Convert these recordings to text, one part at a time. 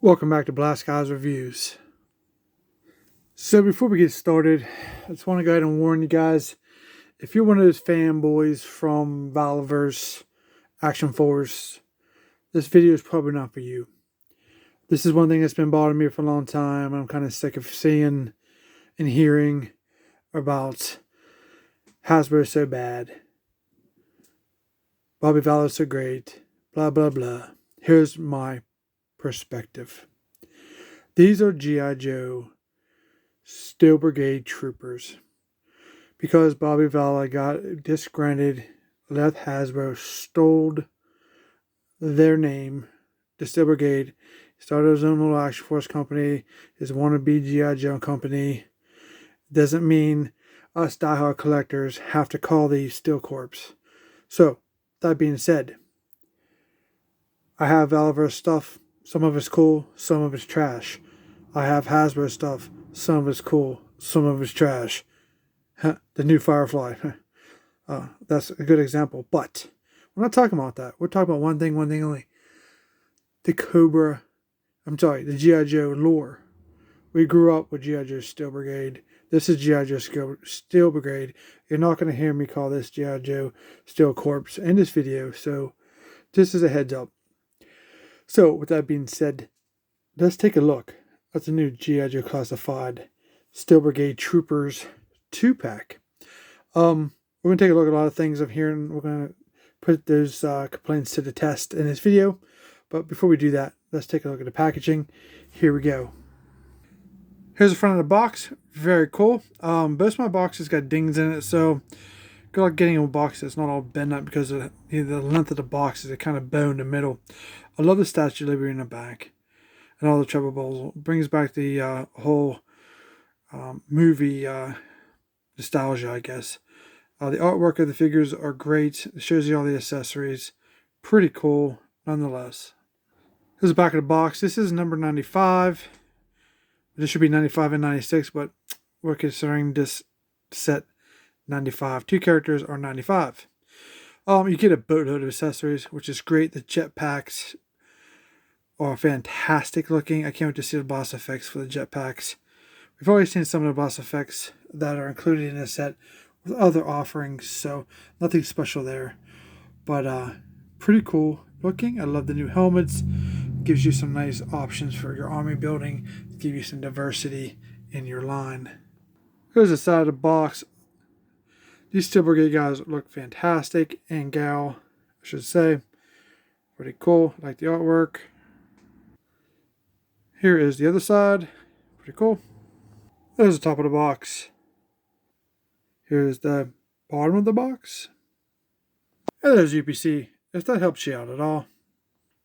Welcome back to Blast Guys Reviews. So before we get started, I just want to go ahead and warn you guys, if you're one of those fanboys from Valveverse, Action Force, this video is probably not for you. This is one thing that's been bothering me for a long time. I'm kind of sick of seeing and hearing about Hasbro so bad, Bobby Vallo's so great, blah blah blah. Here's my perspective. These are G.I. Joe Steel Brigade troopers. Because Bobby Vallo got disgruntled, left Hasbro, stole their name, the Steel Brigade, started his own little Action Force company, his wannabe G.I. Joe company. Doesn't mean us diehard collectors have to call these Steel Corps. So, that being said, I have Valveverse stuff. Some of it's cool, some of it's trash. I have Hasbro stuff. Some of it's cool, some of it's trash. The new Firefly. That's a good example. But we're not talking about that. We're talking about one thing only. The the G.I. Joe lore. We grew up with G.I. Joe Steel Brigade. This is G.I. Joe Steel Brigade. You're not going to hear me call this G.I. Joe Steel Corps in this video. So this is a heads up. So with that being said, let's take a look at the new G.I. Joe Classified Steel Brigade Troopers 2-pack. We're going to take a look at a lot of things I'm hearing. We're going to put those complaints to the test in this video. But before we do that, let's take a look at the packaging. Here we go. Here's the front of the box. Very cool. Both of my boxes got dings in it, so good luck getting a box that's not all bent up because of the length of the box is kind of bow in the middle. I love the Statue of Liberty in the back and all the treble balls. It brings back the whole movie nostalgia, I guess. The artwork of the figures are great. It shows you all the accessories. Pretty cool, nonetheless. Here's the back of the box. This is number 95. This should be 95 and 96, but we're considering this set 95. Two characters are 95. You get a boatload of accessories, which is great. The jetpacks are fantastic looking. I can't wait to see the boss effects for the jetpacks. We've already seen some of the boss effects that are included in this set with other offerings, so nothing special there. But pretty cool looking. I love the new helmets. Gives you some nice options for your army building. Give you some diversity in your line. Here's the side of the box. These Steel Brigade guys look fantastic, and gal, I should say. Pretty cool. Like the artwork. Here is the other side. Pretty cool. There's the top of the box. Here's the bottom of the box. And there's UPC, if that helps you out at all.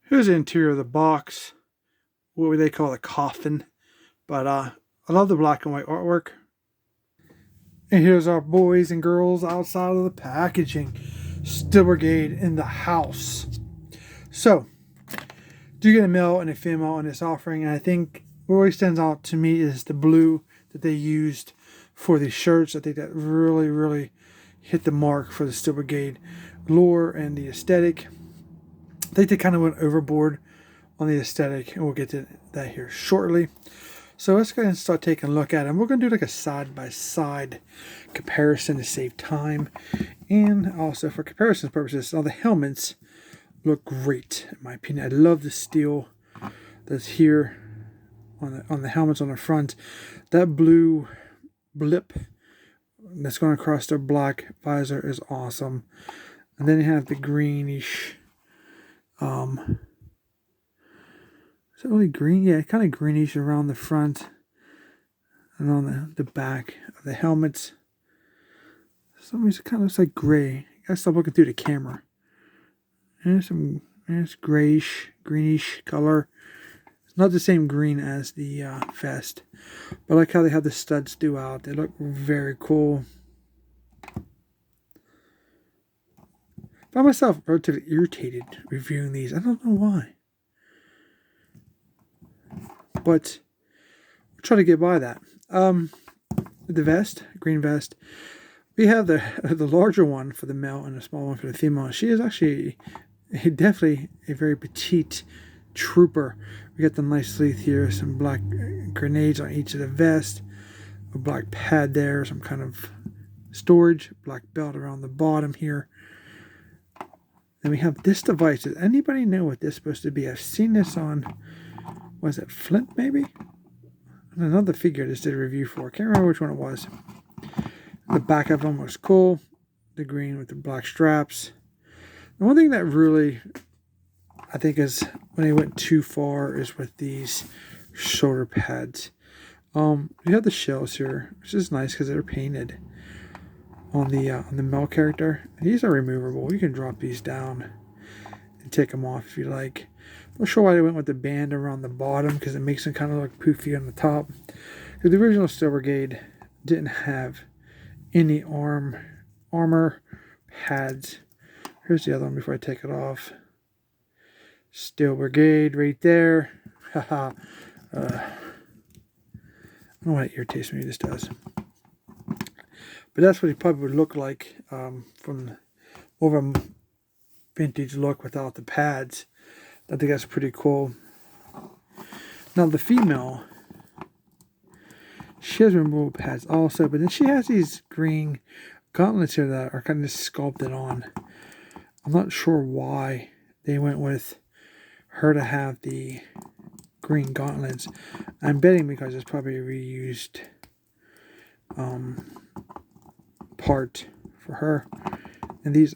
Here's the interior of the box. What they call the coffin. But I love the black and white artwork. And here's our boys and girls outside of the packaging. Steel Brigade in the house. So, do you get a male and a female in this offering? And I think what really stands out to me is the blue that they used for these shirts. I think that really hit the mark for the Steel Brigade lore and the aesthetic. I think they kind of went overboard on the aesthetic, and we'll get to that here shortly. So let's go ahead and start taking a look at them. We're going to do like a side-by-side comparison to save time, and also for comparison purposes. Now the helmets look great, in my opinion. I love the steel that's here on the helmets on the front. That blue blip that's going across their black visor is awesome. And then you have the greenish. Is it really green? Yeah, kind of greenish around the front and on the back of the helmets. For some reason, it kind of looks like gray. I gotta stop looking through the camera. And it's grayish, greenish color. It's not the same green as the vest, but I like how they have the studs throughout. They look very cool. I find myself relatively irritated reviewing these. I don't know why. But we'll try to get by that. The vest, green vest. We have the larger one for the male and the small one for the female. She is actually definitely a very petite trooper. We got the nice sleeve here, some black grenades on each of the vests, a black pad there, some kind of storage, black belt around the bottom here. Then we have this device. Does anybody know what this is supposed to be? I've seen this on, was it Flint maybe? Another figure I just did a review for. Can't remember which one it was. The back of them was cool. The green with the black straps. The one thing that really, I think, is when they went too far is with these shoulder pads. You have the shells here, which is nice because they're painted on the male character. These are removable. You can drop these down and take them off if you like. I'm not sure why they went with the band around the bottom, because it makes them kind of look poofy on the top. The original Steel Brigade didn't have any armor pads. Here's the other one before I take it off. Steel Brigade right there. Haha. I don't know why it irritates me. This does. But that's what he probably would look like from more of a vintage look without the pads. I think that's pretty cool. Now the female, she has removable pads also, but then she has these green gauntlets here that are kind of sculpted on. I'm not sure why they went with her to have the green gauntlets. I'm betting because it's probably a reused part for her. And these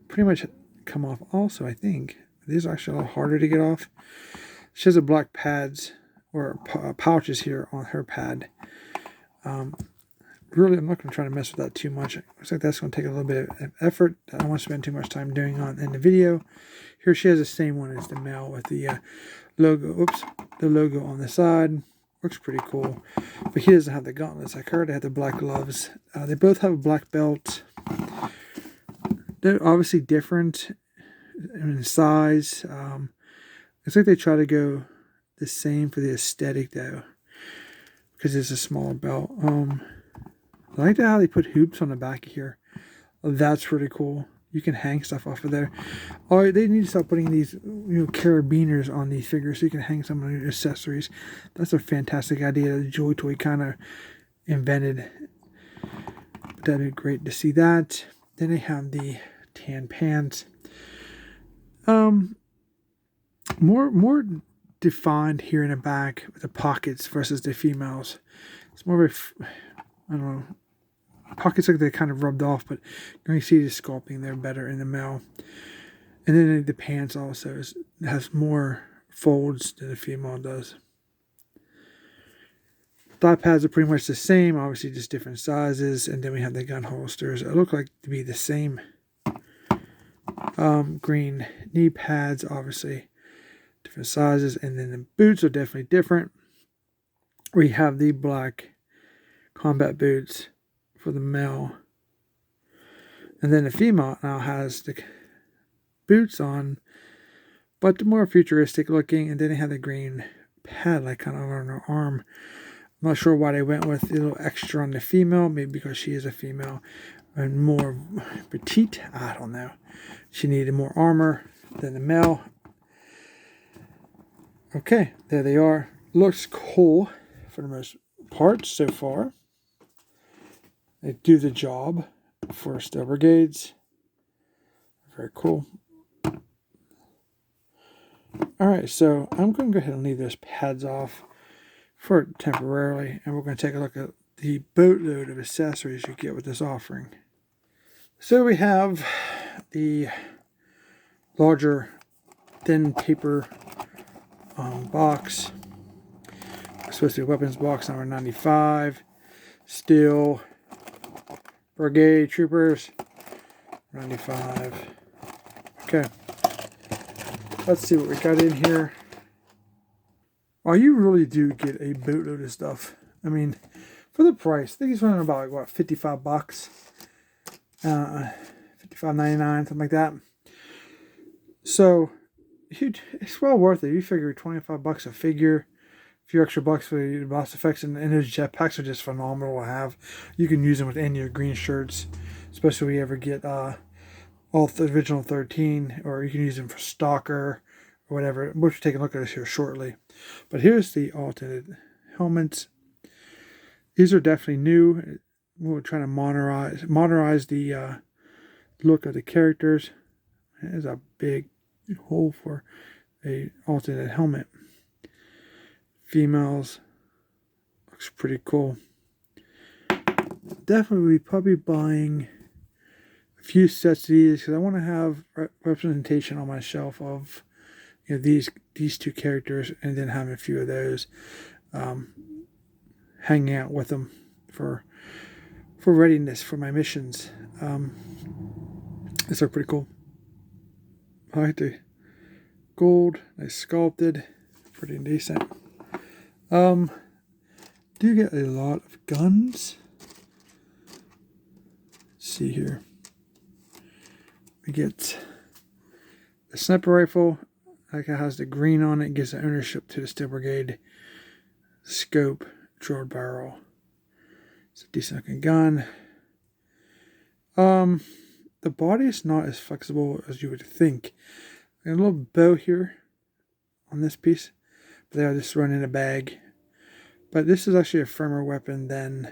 pretty much come off also, I think. These are actually a lot harder to get off. She has a black pads or pouches here on her pad. Really, I'm not going to try to mess with that too much. Looks like that's going to take a little bit of effort. I don't want to spend too much time doing on in the video. Here she has the same one as the male with the logo. Oops, the logo on the side. Looks pretty cool. But he doesn't have the gauntlets like her. They have the black gloves. They both have a black belt. They're obviously different in size. It's like they try to go the same for the aesthetic though, because it's a smaller belt. I like how they put hoops on the back here. That's pretty cool. You can hang stuff off of there. Oh, they need to start putting these, carabiners on these figures so you can hang some of your accessories. That's a fantastic idea that Joy Toy kind of invented. That'd be great to see that. Then they have the tan pants. More defined here in the back with the pockets versus the females. It's more of a, I don't know, pockets like they kind of rubbed off, but you can see the sculpting there better in the male. And then the pants also has more folds than the female does. Thigh pads are pretty much the same, obviously just different sizes. And then we have the gun holsters. It look like to be the same. Green knee pads, obviously different sizes, and then the boots are definitely different. We have the black combat boots for the male, and then the female now has the boots on, but the more futuristic looking, and then they have the green pad like kind of on her arm. I'm not sure why they went with a little extra on the female, maybe because she is a female and more petite. I don't know. She needed more armor than the male. Okay, there they are. Looks cool for the most part so far. They do the job for Steel Brigades. Very cool. Alright, so I'm going to go ahead and leave those pads off for temporarily, and we're going to take a look at the boatload of accessories you get with this offering. So we have the larger thin paper box. It's supposed to be weapons box number 95. Steel Brigade Troopers 95. Okay. Let's see what we got in here. Oh, you really do get a boatload of stuff. I mean, for the price, I think he's running about, like, what, $55? $55.99, something like that. So, it's well worth it. You figure $25 a figure, a few extra bucks for the boss effects, and those jetpacks are just phenomenal to have. You can use them with any of your green shirts, especially if you ever get all the original 13, or you can use them for Stalker, or whatever. We'll take a look at this here shortly. But here's the alternate helmets. These are definitely new. We're trying to modernize the look of the characters. There's a big hole for a alternate helmet. Females. Looks pretty cool. Definitely probably buying a few sets of these because I want to have representation on my shelf of these two characters, and then having a few of those hanging out with them for readiness for my missions. These are pretty cool. I like the gold, nice sculpted, pretty decent. Do get a lot of guns. Let's see here. We get the sniper rifle, like it has the green on it, gives the ownership to the Steel Brigade. Scope, drilled barrel. It's a decent looking gun. The body is not as flexible as you would think. A little bow here on this piece, but they are just run in a bag. But this is actually a firmer weapon than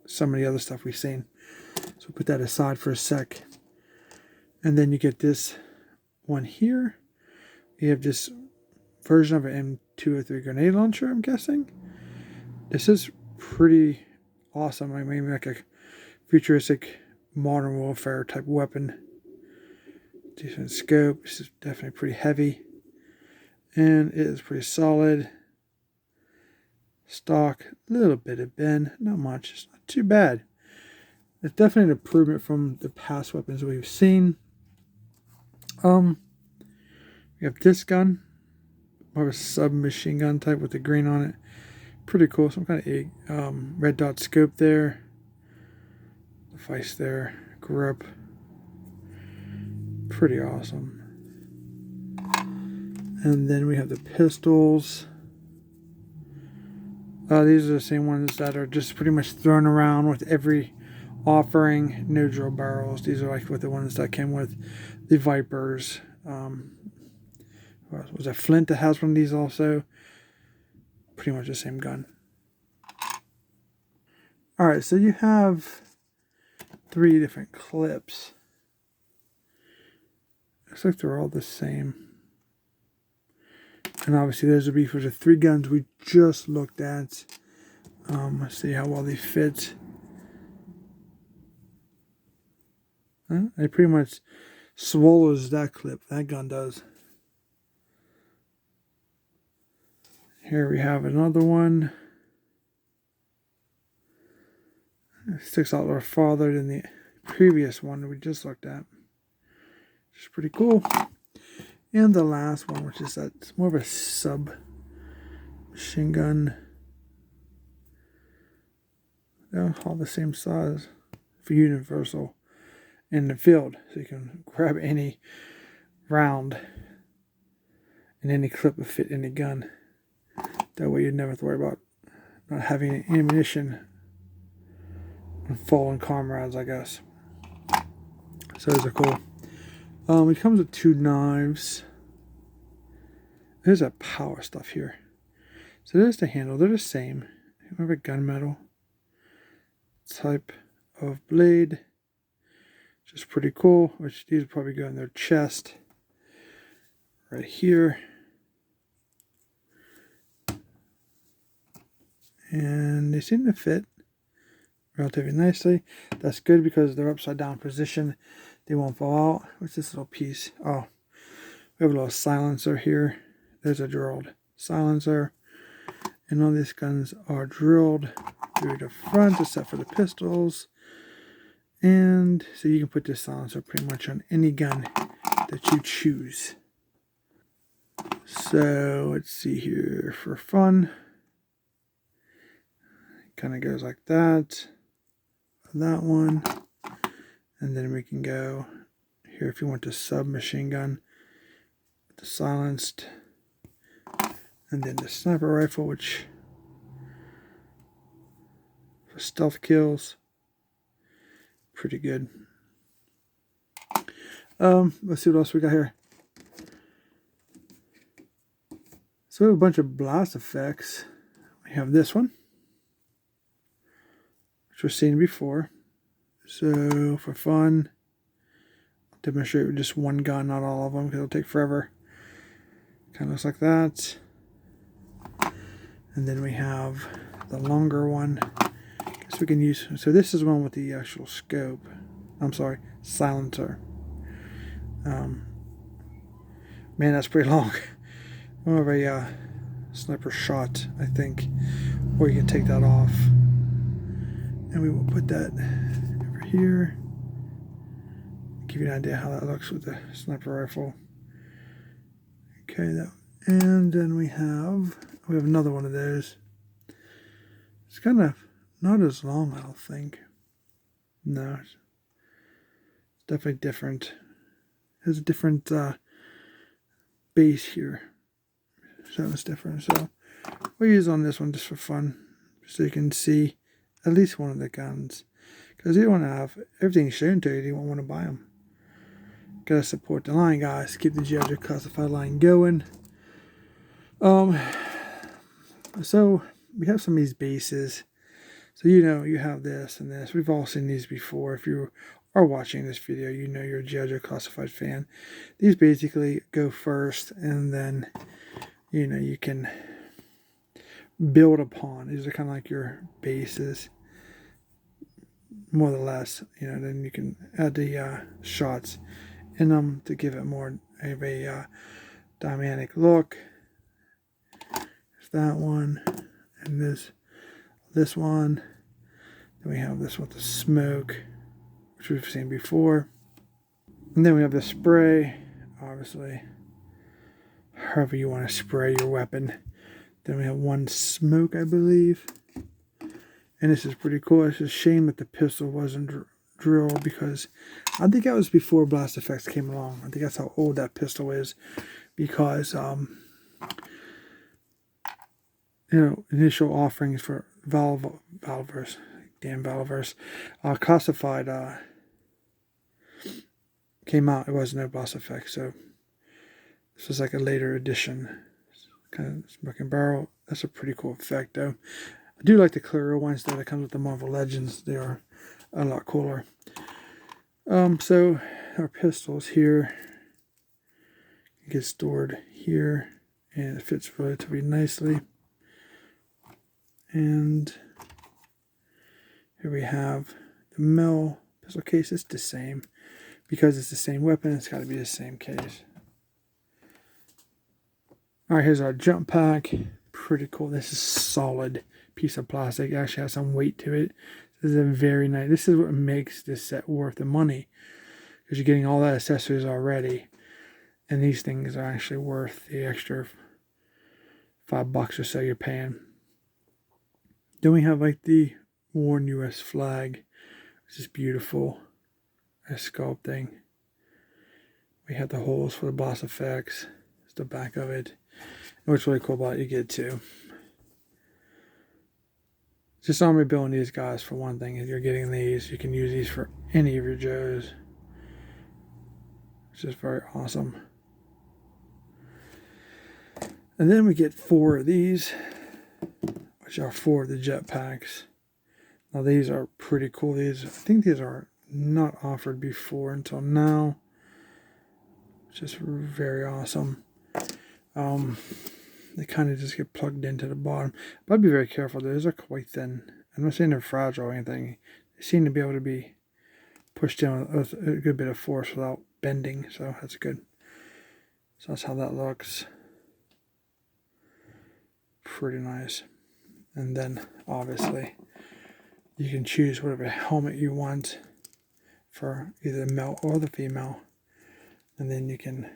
some of the other stuff we've seen. So put that aside for a sec. And then you get this one here. You have this version of an M203 grenade launcher, I'm guessing. This is pretty awesome. I mean, like a futuristic modern warfare type weapon. Decent scope. This is definitely pretty heavy. And it is pretty solid. Stock, a little bit of bend, not much. It's not too bad. It's definitely an improvement from the past weapons we've seen. We have this gun, more of a submachine gun type with the green on it. Pretty cool. Some kind of a red dot scope there. The device there, grip. Pretty awesome. And then we have the pistols. These are the same ones that are just pretty much thrown around with every offering. No drill barrels. These are like with the ones that came with the Vipers. Was it Flint that has one of these also? Pretty much the same gun. Alright, so you have 3 different clips. Looks like they're all the same. And obviously those would be for the 3 guns we just looked at. Let's see how well they fit. It pretty much swallows that clip. That gun does. Here we have another one. It sticks out a little farther than the previous one that we just looked at. Which is pretty cool. And the last one, which is that it's more of a sub-machine gun. They're all the same size for universal in the field. So you can grab any round and any clip will fit in the gun. That way you'd never have to worry about not having any ammunition and fallen comrades, I guess. So those are cool. It comes with 2 knives. There's a power stuff here. So there's the handle. They're the same. We have a gunmetal type of blade. Which is pretty cool. Which these will probably go in their chest. Right here. And they seem to fit relatively nicely. That's good because they're upside down position. They won't fall out. What's this little piece? Oh, we have a little silencer here. There's a drilled silencer. And all these guns are drilled through the front except for the pistols. And so you can put this silencer pretty much on any gun that you choose. So let's see here for fun. Kind of goes like that. That one. And then we can go here if you want the submachine gun. The silenced. And then the sniper rifle, which for stealth kills. Pretty good. Let's see what else we got here. So we have a bunch of blast effects. We have this one, which we've seen before. So for fun, I'll demonstrate with just one gun, not all of them, because it'll take forever. Kind of looks like that. And then we have the longer one. Guess we can use. So this is one with the actual scope. I'm sorry, silencer. Man, that's pretty long. More of a sniper shot, I think. Or you can take that off. And we will put that over here. Give you an idea how that looks with the sniper rifle. Okay, and then we have another one of those. It's kind of not as long, I don't think. No, it's definitely different. It has a different base here, so it's different. So we'll use on this one just for fun, so you can see at least one of the guns. Because you don't want to have everything shown to you, you won't want to buy them. Gotta support the line, guys. Keep the G.I.JOE classified line going. So we have some of these bases. So you have this and this. We've all seen these before. If you are watching this video, you know you're a G.I.JOE classified fan. These basically go first, and then you can build upon. These are kind of like your bases, more or less. Then you can add the shots in them to give it more of a dynamic look. There's that one, and this one. Then we have this with the smoke, which we've seen before. And then we have the spray, obviously, however you want to spray your weapon. Then we have one smoke, I believe. And this is pretty cool. It's a shame that the pistol wasn't drilled, because I think that was before blast effects came along. I think that's how old that pistol is, because initial offerings for Valverse classified came out. It was no blast effect, so this was like a later edition. Kind of smoking barrel. That's a pretty cool effect, though. I do like the clearer ones that comes with the Marvel Legends. They are a lot cooler. So our pistols here get stored here, and it fits relatively nicely. And here we have the Mel pistol case. It's the same. Because it's the same weapon, it's got to be the same case. Alright, here's our jump pack. Pretty cool. This is a solid piece of plastic. It actually has some weight to it. This is a very nice. This is what makes this set worth the money. Because you're getting all that accessories already. And these things are actually worth the extra $5 or so you're paying. Then we have like the worn US flag, which is beautiful. A sculpting. We have the holes for the blast effects. It's the back of it. And what's really cool about it, you get two. Just armor building these guys, for one thing. If you're getting these, you can use these for any of your Joes. It's just very awesome. And then we get 4 of these, which are 4 of the jetpacks. Now these are pretty cool. I think these are not offered before until now. It's just very awesome. They kind of just get plugged into the bottom. But I'd be very careful. Those are quite thin. I'm not saying they're fragile or anything. They seem to be able to be pushed in with a good bit of force without bending. So that's good. So that's how that looks. Pretty nice. And then obviously you can choose whatever helmet you want for either the male or the female. And then you can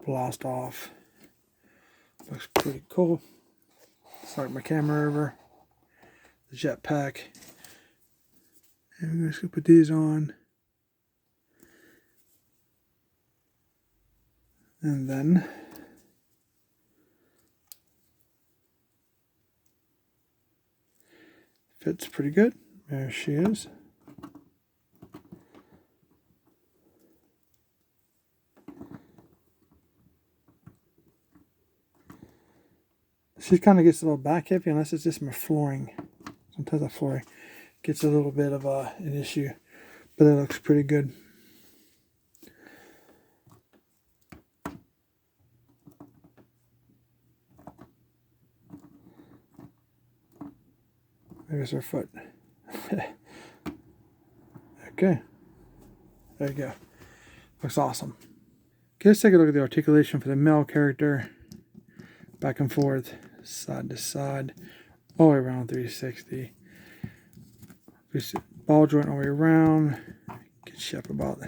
blast off. Looks pretty cool. Start my camera over. The jetpack. And we're just going to put these on. And then fits pretty good. There she is. She kind of gets a little back heavy unless it's just my flooring. Sometimes the flooring gets a little bit of an issue, but it looks pretty good. There's her foot. Okay. There you go. Looks awesome. Okay, let's take a look at the articulation for the male character. Back and forth, side to side, all the way around 360. Ball joint all the way around. Get you up about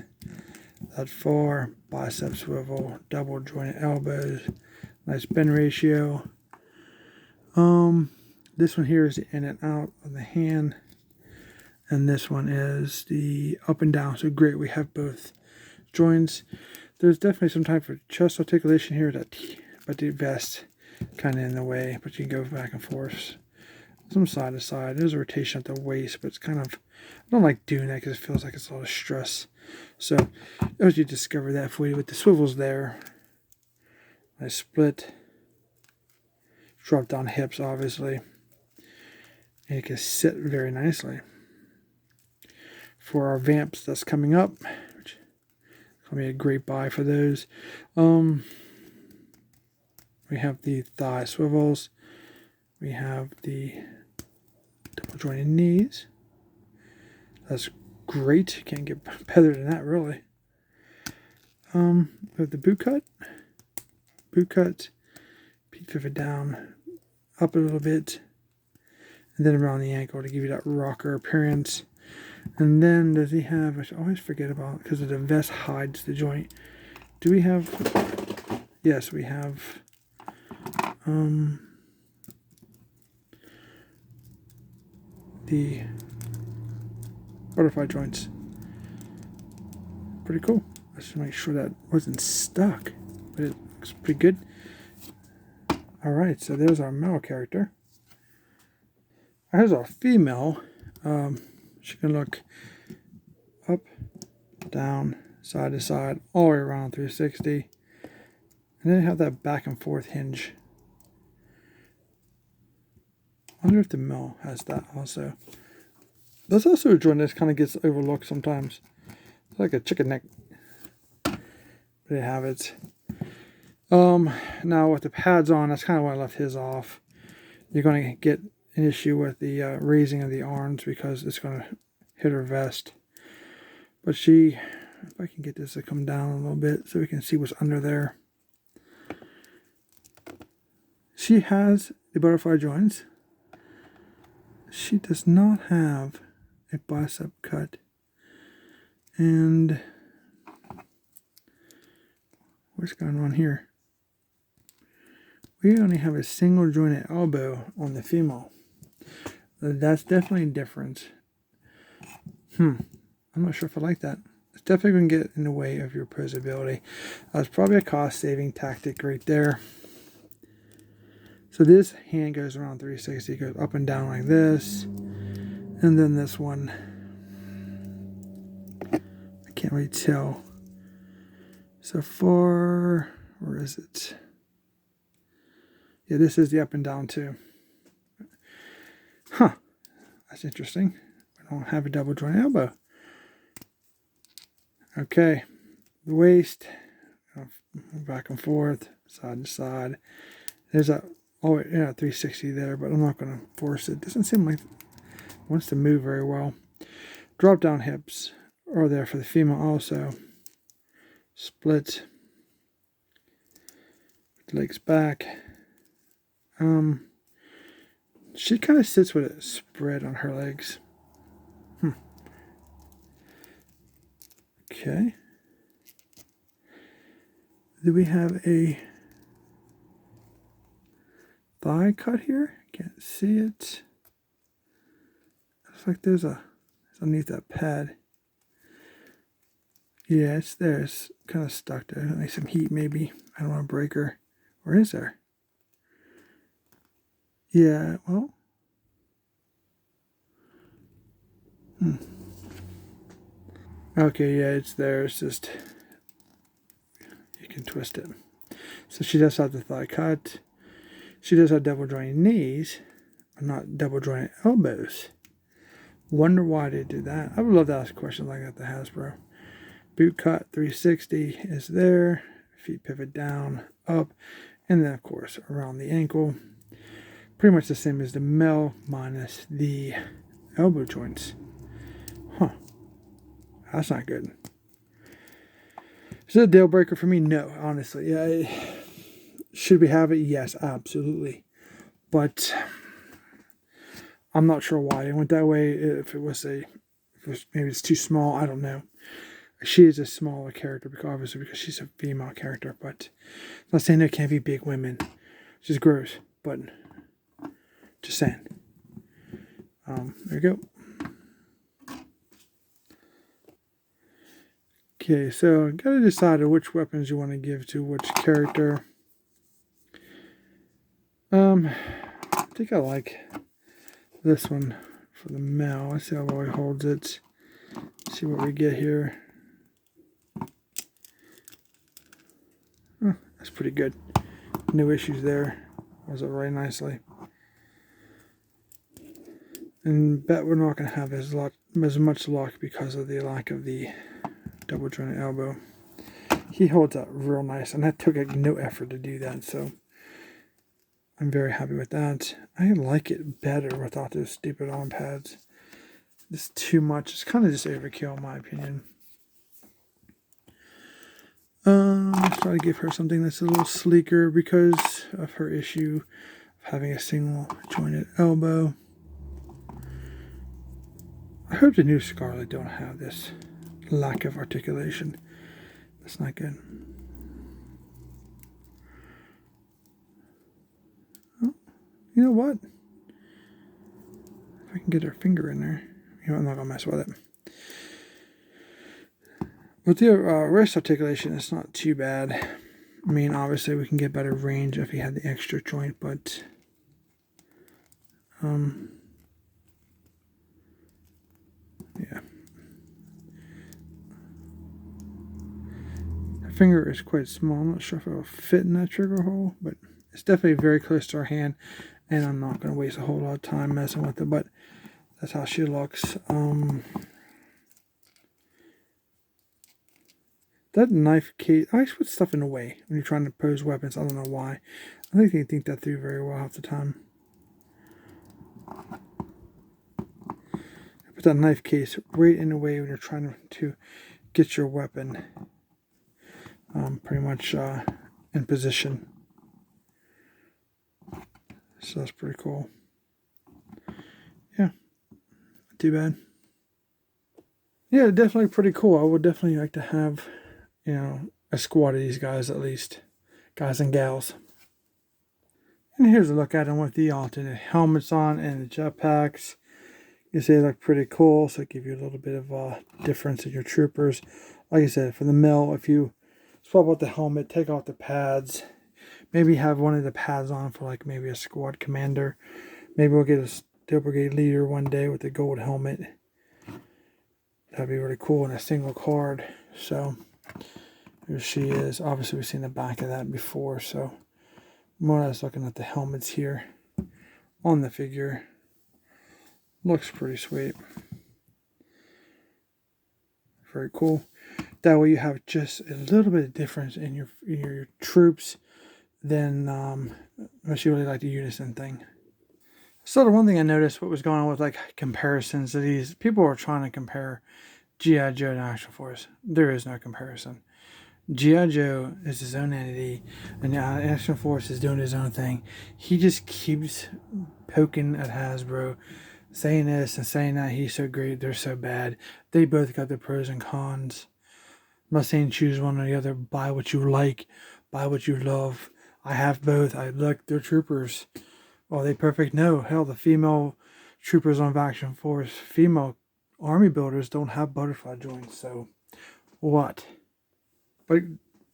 that far. Bicep swivel, double jointed elbows. Nice bend ratio. This one here is the in and out of the hand. And this one is the up and down. So great, we have both joints. There's definitely some type of chest articulation here, but the vest kind of in the way, but you can go back and forth. Some side to side. There's a rotation at the waist, but it's kind of, I don't like doing that because it feels like it's a lot of stress. So as you discover that for you with the swivels there, nice split, drop down hips obviously, and it can sit very nicely. For our vamps that's coming up, which is going to be a great buy for those. We have the thigh swivels. We have the double jointed knees. That's great. Can't get better than that, really. We have the boot cut. Boot cut. Peak pivot down, up a little bit, and then around the ankle to give you that rocker appearance. And then does he have, which I always forget about because the vest hides the joint. Do we have, yes, we have the butterfly joints. Pretty cool. Let's just make sure that wasn't stuck, but it looks pretty good. All right, so there's our male character. Here's our female. She can look up, down, side to side, all the way around 360. And then have that back and forth hinge. I wonder if the male has that also. There's also a joint that kind of gets overlooked sometimes. It's like a chicken neck. But they have it. Now with the pads on, that's kind of why I left his off. You're going to get an issue with the raising of the arms because it's going to hit her vest. But if I can get this to come down a little bit so we can see what's under there. She has the butterfly joints. She does not have a bicep cut. And what's going on here? We only have a single jointed elbow on the female. That's definitely different. I'm not sure if I like that. It's definitely going to get in the way of your posability. That's probably a cost-saving tactic right there. So this hand goes around 360, goes up and down like this. And then this one, I can't really tell. So far, where is it? Yeah, this is the up and down too. Huh, that's interesting. We don't have a double joint elbow. Okay, the waist, back and forth, side to side. There's a 360 there, but I'm not going to force it. Doesn't seem like it wants to move very well. Drop down hips are there for the female also. Split. Legs back. She kind of sits with it spread on her legs. Okay. Do we have a thigh cut here? Can't see it. Looks like it's underneath that pad. Yeah, it's there. It's kind of stuck there. Like some heat maybe. I don't want to break her. Or is there? Yeah, well. Okay, yeah, it's there. It's just, you can twist it. So she does have the thigh cut. She does have double jointed knees, but not double jointed elbows. Wonder why they do that. I would love to ask questions like that to Hasbro. Boot cut 360 is there. Feet pivot down, up, and then of course around the ankle. Pretty much the same as the Mel minus the elbow joints. Huh. That's not good. Is it a deal breaker for me? No, honestly. Yeah, should we have it? Yes, absolutely. But I'm not sure why they went that way. If it was maybe it's too small. I don't know. She is a smaller character because she's a female character. But I'm not saying there can't be big women. It's just gross. But just saying. There you go. Okay, so gotta decide which weapons you want to give to which character. I think I like this one for the Mel. Let's see how well he holds it. See what we get here. Oh, that's pretty good. No issues there. Holds it very nicely. And bet we're not going to have as much luck because of the lack of the double jointed elbow. He holds up real nice, and that took no effort to do that, so I'm very happy with that. I like it better without those stupid arm pads. It's too much. It's kind of just overkill in my opinion. Let's try to give her something that's a little sleeker because of her issue of having a single jointed elbow. I hope the new Scarlet don't have this lack of articulation. That's not good. Oh, you know what? If I can get her finger in there. You know, I'm not going to mess with it. With the wrist articulation, it's not too bad. I mean, obviously we can get better range if he had the extra joint, but yeah. Her finger is quite small. I'm not sure if it will fit in that trigger hole, but it's definitely very close to her hand, and I'm not going to waste a whole lot of time messing with it, but that's how she looks. That knife case, I always put stuff in the way when you're trying to pose weapons. I don't know why. I think they think that through very well half the time. Put that knife case right in the way when you're trying to get your weapon pretty much in position. So that's pretty cool. Yeah, not too bad. Yeah, definitely pretty cool. I would definitely like to have, you know, a squad of these guys at least. Guys and gals. And here's a look at them with the alternate helmets on and the jetpacks. You see they look pretty cool, so it gives you a little bit of difference in your troopers. Like I said, for the mill, if you swap out the helmet, take off the pads, maybe have one of the pads on for like maybe a squad commander. Maybe we'll get a Steel Brigade leader one day with a gold helmet. That'd be really cool in a single card. So here she is. Obviously we've seen the back of that before, so more or less looking at the helmets here on the figure. Looks pretty sweet. Very cool. That way you have just a little bit of difference in your troops than unless you really like the unison thing. So the one thing I noticed what was going on with like comparisons of these, people are trying to compare G.I. Joe to Action Force. There is no comparison. G.I. Joe is his own entity, and Action Force is doing his own thing. He just keeps poking at Hasbro, saying this and saying that he's so great, they're so bad. They both got their pros and cons. I'm not saying choose one or the other. Buy what you like. Buy what you love. I have both. I like their troopers. Are they perfect? No. Hell, the female troopers on Action Force, female army builders don't have butterfly joints. So, what? But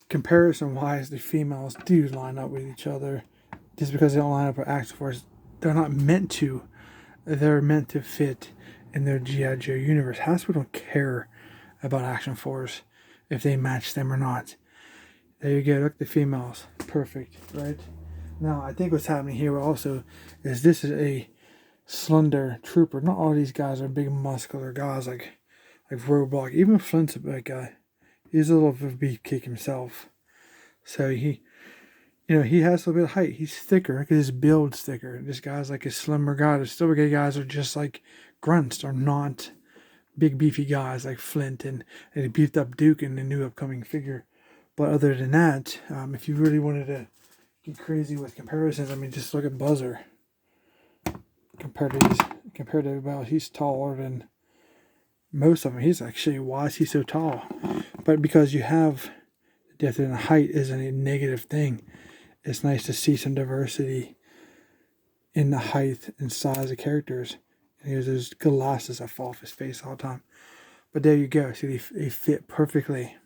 comparison-wise, the females do line up with each other. Just because they don't line up with Action Force, they're not meant to. They're meant to fit in their G.I. Joe universe. Hasbro don't care about Action Force if they match them or not. There you go. Look at the females. Perfect, right? Now, I think what's happening here also is this is a slender trooper. Not all these guys are big muscular guys like Roadblock. Even Flint's a big guy. He's a little bit of a beefcake himself. So he has a little bit of height. He's thicker because his build's thicker. This guy's like a slimmer guy. The Steel Brigade guys are just like grunts. They're not big beefy guys like Flint and a beefed up Duke and the new upcoming figure. But other than that, if you really wanted to get crazy with comparisons, I mean, just look at Buzzer. Compared to everybody else, he's taller than most of them. He's actually, why is he so tall? But because you have depth and height isn't a negative thing. It's nice to see some diversity in the height and size of characters. And here's those glasses that fall off his face all the time. But there you go. See, they fit perfectly.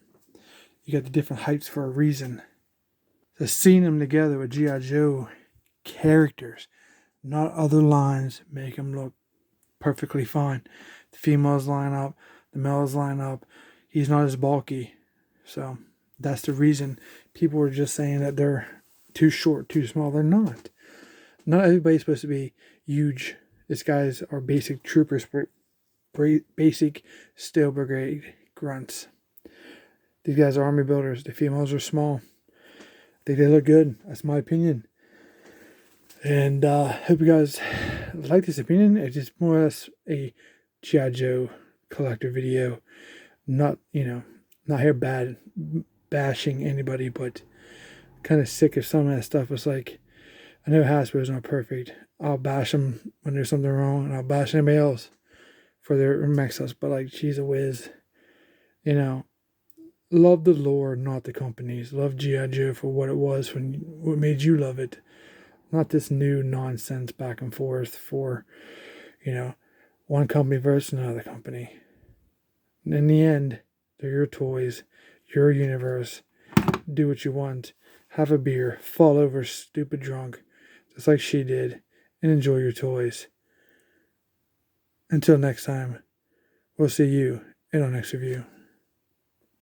You got the different heights for a reason. So seeing them together with G.I. Joe characters, not other lines, make them look perfectly fine. The females line up, the males line up. He's not as bulky. So that's the reason people were just saying that they're too short, too small. They're not. Not everybody's supposed to be huge. These guys are basic troopers, basic Steel Brigade grunts. These guys are army builders. The females are small. I think they look good. That's my opinion. And hope you guys like this opinion. It's just more or less a G.I. Joe collector video. Not here bashing anybody, but kind of sick of some of that stuff. It's like, I know Hasbro's not perfect. I'll bash them when there's something wrong, and I'll bash anybody else for their mix-ups. But like, she's a whiz. Love the lore, not the companies. Love G.I. Joe for what it was, what made you love it. Not this new nonsense back and forth for, one company versus another company. And in the end, they're your toys, your universe. Do what you want. Have a beer. Fall over stupid drunk, just like she did, and enjoy your toys. Until next time, we'll see you in our next review.